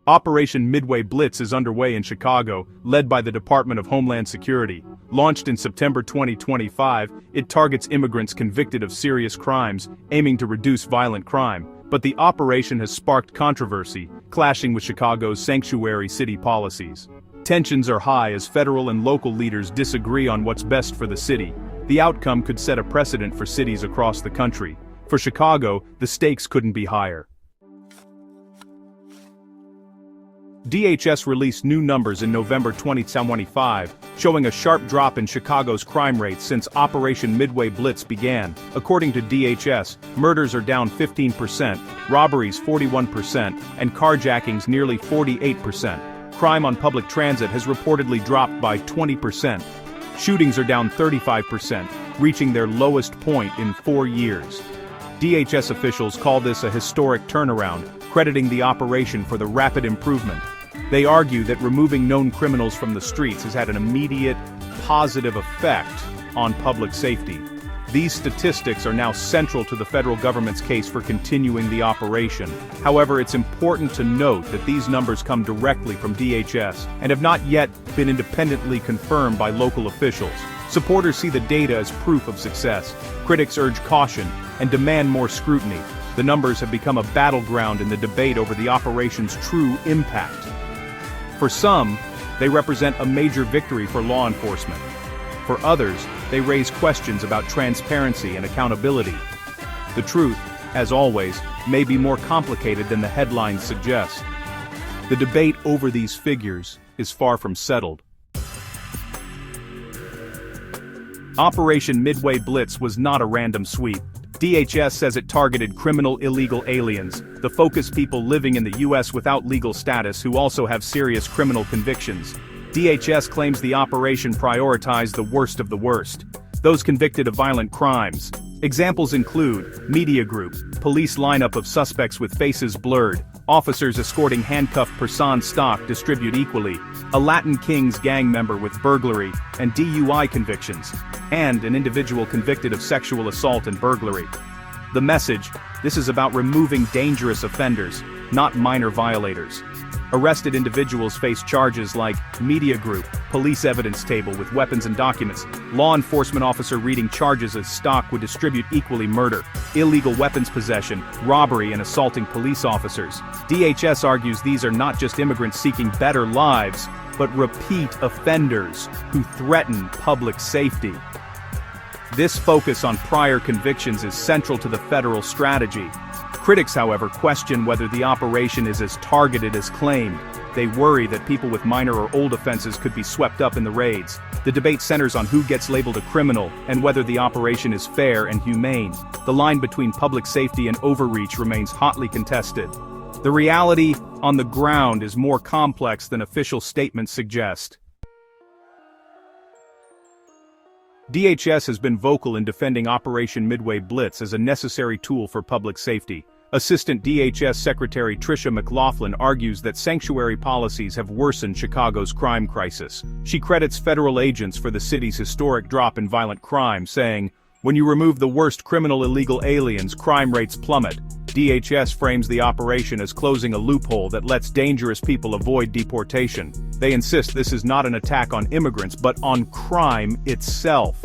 Operation Midway Blitz is underway in Chicago, led by the Department of Homeland Security. Launched in September 2025, it targets immigrants convicted of serious crimes, aiming to reduce violent crime. But the operation has sparked controversy, clashing with Chicago's sanctuary city policies. Tensions are high as federal and local leaders disagree on what's best for the city. The outcome could set a precedent for cities across the country. For Chicago, the stakes couldn't be higher. DHS released new numbers in November 2025, showing a sharp drop in Chicago's crime rates since Operation Midway Blitz began. According to DHS, murders are down 15%, robberies 41%, and carjackings nearly 48%. Crime on public transit has reportedly dropped by 20%. Shootings are down 35%, reaching their lowest point in 4 years. DHS officials call this a historic turnaround, crediting the operation for the rapid improvement. They argue that removing known criminals from the streets has had an immediate, positive effect on public safety. These statistics are now central to the federal government's case for continuing the operation. However, it's important to note that these numbers come directly from DHS and have not yet been independently confirmed by local officials. Supporters see the data as proof of success. Critics urge caution and demand more scrutiny. The numbers have become a battleground in the debate over the operation's true impact. For some, they represent a major victory for law enforcement. For others, they raise questions about transparency and accountability. The truth, as always, may be more complicated than the headlines suggest. The debate over these figures is far from settled. Operation Midway Blitz was not a random sweep. DHS says it targeted criminal illegal aliens, the focus people living in the U.S. without legal status who also have serious criminal convictions. DHS claims the operation prioritized the worst of the worst, those convicted of violent crimes. Examples include media group, police lineup of suspects with faces blurred, officers escorting handcuffed person stock distribute equally, a Latin Kings gang member with burglary and DUI convictions, and an individual convicted of sexual assault and burglary. The message: this is about removing dangerous offenders, not minor violators. Arrested individuals face charges like media group, police evidence table with weapons and documents, law enforcement officer reading charges as stock would distribute equally murder, illegal weapons possession, robbery and assaulting police officers. DHS argues these are not just immigrants seeking better lives, but repeat offenders who threaten public safety. This focus on prior convictions is central to the federal strategy. Critics, however, question whether the operation is as targeted as claimed. They worry that people with minor or old offenses could be swept up in the raids. The debate centers on who gets labeled a criminal and whether the operation is fair and humane. The line between public safety and overreach remains hotly contested. The reality on the ground is more complex than official statements suggest. DHS has been vocal in defending Operation Midway Blitz as a necessary tool for public safety. Assistant DHS Secretary Tricia McLaughlin argues that sanctuary policies have worsened Chicago's crime crisis. She credits federal agents for the city's historic drop in violent crime, saying, "When you remove the worst criminal illegal aliens, crime rates plummet." DHS frames the operation as closing a loophole that lets dangerous people avoid deportation. They insist this is not an attack on immigrants but on crime itself.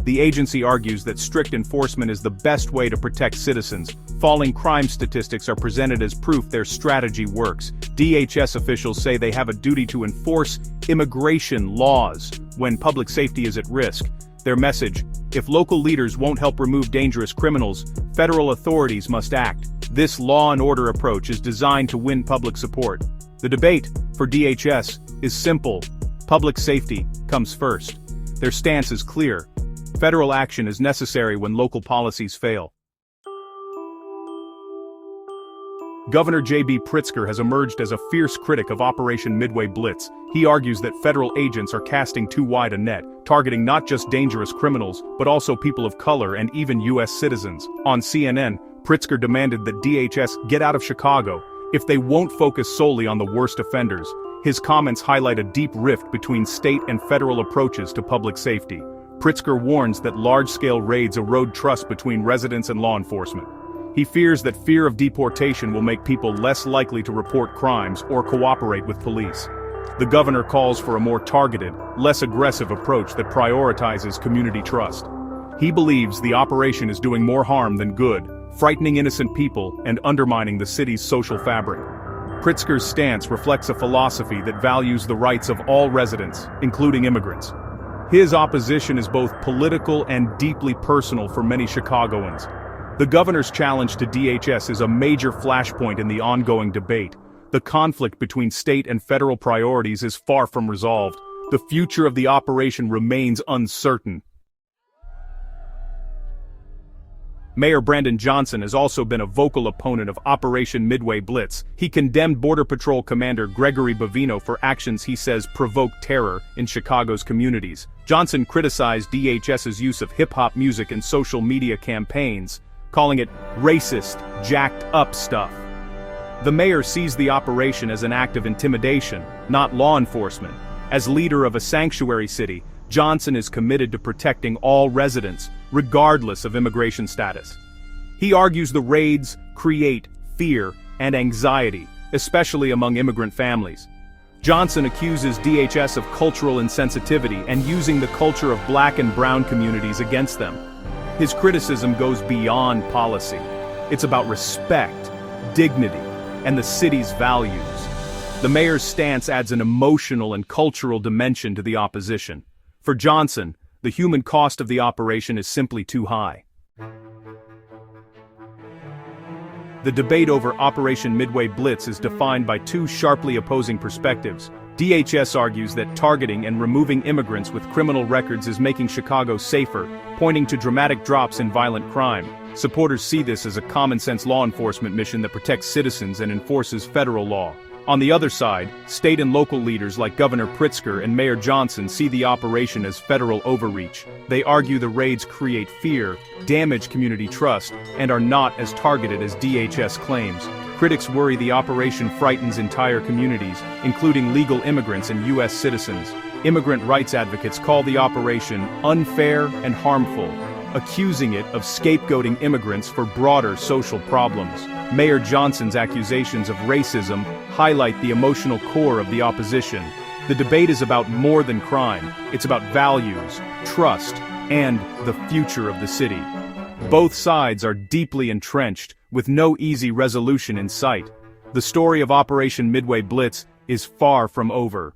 The agency argues that strict enforcement is the best way to protect citizens. Falling crime statistics are presented as proof their strategy works. DHS officials say they have a duty to enforce immigration laws when public safety is at risk. Their message: if local leaders won't help remove dangerous criminals, federal authorities must act. This law and order approach is designed to win public support. The debate, for DHS, is simple. Public safety comes first. Their stance is clear. Federal action is necessary when local policies fail. Governor J.B. Pritzker has emerged as a fierce critic of Operation Midway Blitz. He argues that federal agents are casting too wide a net, targeting not just dangerous criminals, but also people of color and even U.S. citizens. On CNN, Pritzker demanded that DHS get out of Chicago if they won't focus solely on the worst offenders. His comments highlight a deep rift between state and federal approaches to public safety. Pritzker warns that large-scale raids erode trust between residents and law enforcement. He fears that fear of deportation will make people less likely to report crimes or cooperate with police. The governor calls for a more targeted, less aggressive approach that prioritizes community trust. He believes the operation is doing more harm than good, frightening innocent people and undermining the city's social fabric. Pritzker's stance reflects a philosophy that values the rights of all residents, including immigrants. His opposition is both political and deeply personal for many Chicagoans. The governor's challenge to DHS is a major flashpoint in the ongoing debate. The conflict between state and federal priorities is far from resolved. The future of the operation remains uncertain. Mayor Brandon Johnson has also been a vocal opponent of Operation Midway Blitz. He condemned Border Patrol Commander Gregory Bovino for actions he says provoke terror in Chicago's communities. Johnson criticized DHS's use of hip-hop music in social media campaigns, calling it racist, jacked-up stuff. The mayor sees the operation as an act of intimidation, not law enforcement. As leader of a sanctuary city, Johnson is committed to protecting all residents, regardless of immigration status. He argues the raids create fear and anxiety, especially among immigrant families. Johnson accuses DHS of cultural insensitivity and using the culture of Black and brown communities against them. His criticism goes beyond policy. It's about respect, dignity, and the city's values. The mayor's stance adds an emotional and cultural dimension to the opposition. For Johnson, the human cost of the operation is simply too high. The debate over Operation Midway Blitz is defined by two sharply opposing perspectives. DHS argues that targeting and removing immigrants with criminal records is making Chicago safer, pointing to dramatic drops in violent crime. Supporters see this as a common-sense law enforcement mission that protects citizens and enforces federal law. On the other side, state and local leaders like Governor Pritzker and Mayor Johnson see the operation as federal overreach. They argue the raids create fear, damage community trust, and are not as targeted as DHS claims. Critics worry the operation frightens entire communities, including legal immigrants and U.S. citizens. Immigrant rights advocates call the operation unfair and harmful, accusing it of scapegoating immigrants for broader social problems. Mayor Johnson's accusations of racism highlight the emotional core of the opposition. The debate is about more than crime. It's about values, trust, and the future of the city. Both sides are deeply entrenched, with no easy resolution in sight. The story of Operation Midway Blitz is far from over.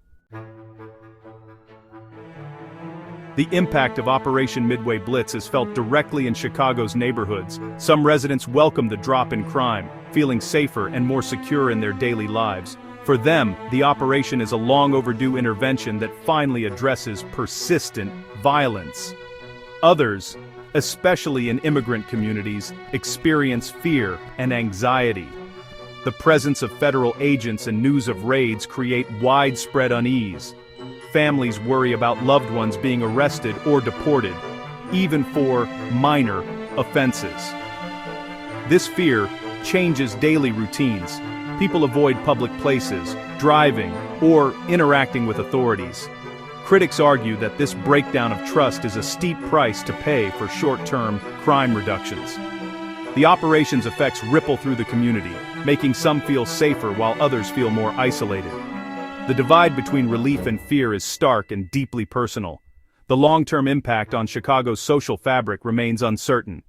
The impact of Operation Midway Blitz is felt directly in Chicago's neighborhoods. Some residents welcome the drop in crime, feeling safer and more secure in their daily lives. For them, the operation is a long overdue intervention that finally addresses persistent violence. Others, especially in immigrant communities, experience fear and anxiety. The presence of federal agents and news of raids create widespread unease. Families worry about loved ones being arrested or deported, even for minor offenses. This fear changes daily routines. People avoid public places, driving, or interacting with authorities. Critics argue that this breakdown of trust is a steep price to pay for short-term crime reductions. The operation's effects ripple through the community, making some feel safer while others feel more isolated. The divide between relief and fear is stark and deeply personal. The long-term impact on Chicago's social fabric remains uncertain.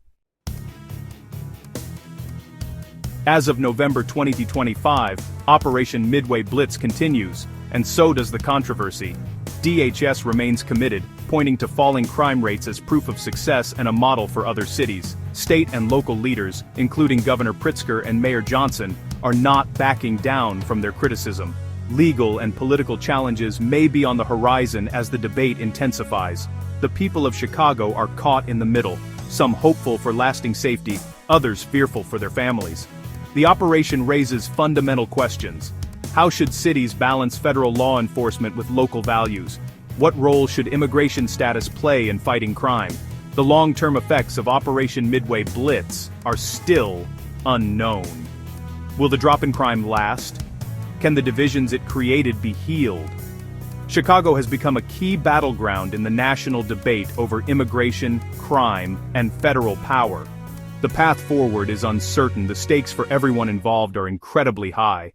As of November 2025, Operation Midway Blitz continues, and so does the controversy. DHS remains committed, pointing to falling crime rates as proof of success and a model for other cities. State and local leaders, including Governor Pritzker and Mayor Johnson, are not backing down from their criticism. Legal and political challenges may be on the horizon as the debate intensifies. The people of Chicago are caught in the middle, some hopeful for lasting safety, others fearful for their families. The operation raises fundamental questions. How should cities balance federal law enforcement with local values? What role should immigration status play in fighting crime? The long-term effects of Operation Midway Blitz are still unknown. Will the drop in crime last? Can the divisions it created be healed? Chicago has become a key battleground in the national debate over immigration, crime, and federal power. The path forward is uncertain. The stakes for everyone involved are incredibly high.